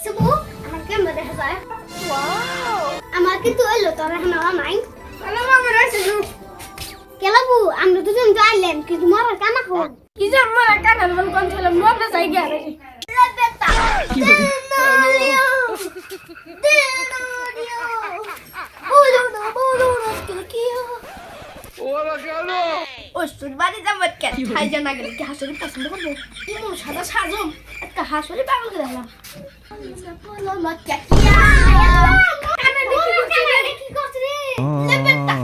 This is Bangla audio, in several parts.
Subu, আমার কেমন দেখা যায়? Wow! আমার কিন্তু এলো তোর এখন আমার নাই। হ্যালো মামা রাইছে জু। কেলাবু আমরা দুজন তো আইলেন কিন্তু মারা কানা কো। কি যে মারা কানা বল কোন ছিল নোবলে যাই গিয়া রে। লেবেটা। দেনারিও। দেনারিও। বুলুনো কিকিও। ওরা কেন? ওষুধ বাড়ি যাবো কেন? খাই জানা গেলে কি হাসুরি পছন্দ করবো? ইমন সাদা সাজম একটা হাসুরি পাগল করে দিলাম। বলো না কিয়া। কানে কি করছিস রে? লেবেটা।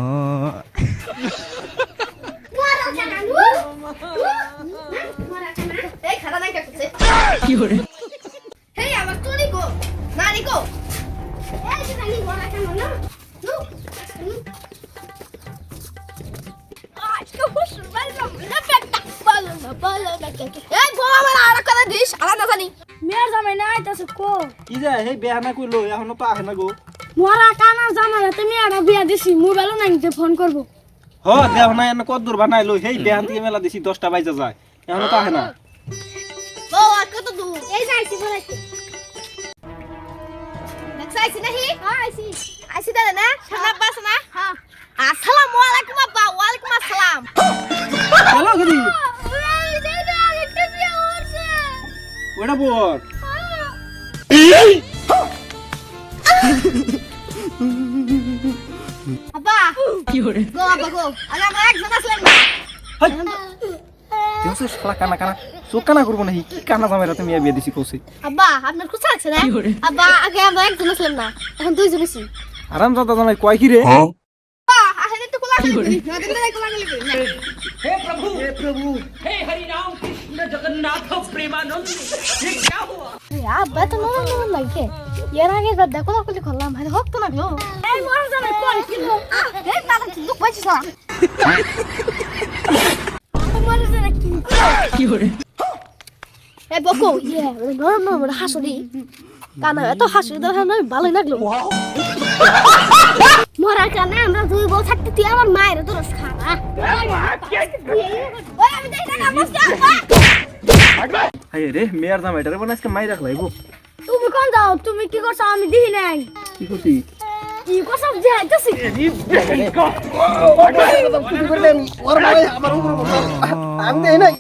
মারা জানালু। মারা জানা। এই খাড়া নাই কাটছে। কি করে? হেই আমার টনি গো। নানি গো। এই যে নানি মারা কেন না? নু। আজকে ওষুধ বাড়ি যাবো। লেবেটা। বলো না কিয়া। এই বউ আমার আর কথা দিস। আলাদা জানি। মেয়ের জামাই না আইতাছে কো কি যে এই বেহানা কইলো এখনো তো আহে না গো। মরা কানার জামাই তুমি একটা বিয়া দিছি মোবাইলও নাই যে ফোন করব হ দেহ না এনে কত দূর বানাইলো এই বেহান থেকে মেলা দিছি 10টা বাজে যায় এখনো তো আহে না। বউ আর কত দূর? এই যাইছি বলাইছি। দেখছাইছি নাহি? হ্যাঁ আইছি। আইছি দাদা না? সামনে বাস না? হ্যাঁ। আসসালামু আলাইকুম আব্বা। ওয়ালাইকুম আসসালাম। হ্যালো গদি এই যে আরেকটা বিয়া হচ্ছে। ওটা বল আব্বা কি করে? গো আব্বা গো। আগে আমরা একজন আসলাম না। হাই দেহস শালা কানা কানা চোখ কানা করবো নাকি কি কানা জামাইরা তুমি বিয়ে দিছি কইছি আব্বা আপনার খুশি লাগছে না? আব্বা আগে আমরা একজন আসলাম না। এখন দুইজন আছি। আরাম দাদা জামাই কয় কি রে? আব্বা আসেন একটু কোলা খালি করি। না দিন কোলা খালি করি না। हे प्रभु हे हरि राम कृष्ण जगन्नाथ प्रेमानंद ये क्या हुआ আব্বা তো নরম নরম লাগে। এর আগে গদ্দা কোলা কোলি করলাম ভাই হক তো লাগলো। এই মর জামাই কোন কিলো? এই পালা কি দুঃখ পাইছিস না? মর জামাই কি? কি করে? এই বকো ইয়ে নরম নরম হাসুরি। কানা এত হাসুরি দেখা না ভালোই লাগলো। মরা কানে আমরা দুই বউ থাকতে তুই আমার মায়ের তো রস খা। ওই আমি দেই না বস হাই রে মেয়ার জামাইটারে বলে আজকে মাই রাখলাই গো। তুমি কোন যাও তুমি কি করছ আমি দেখি নাই কি করছি? কি করছ যে আইতাছি আমি দেই নাই।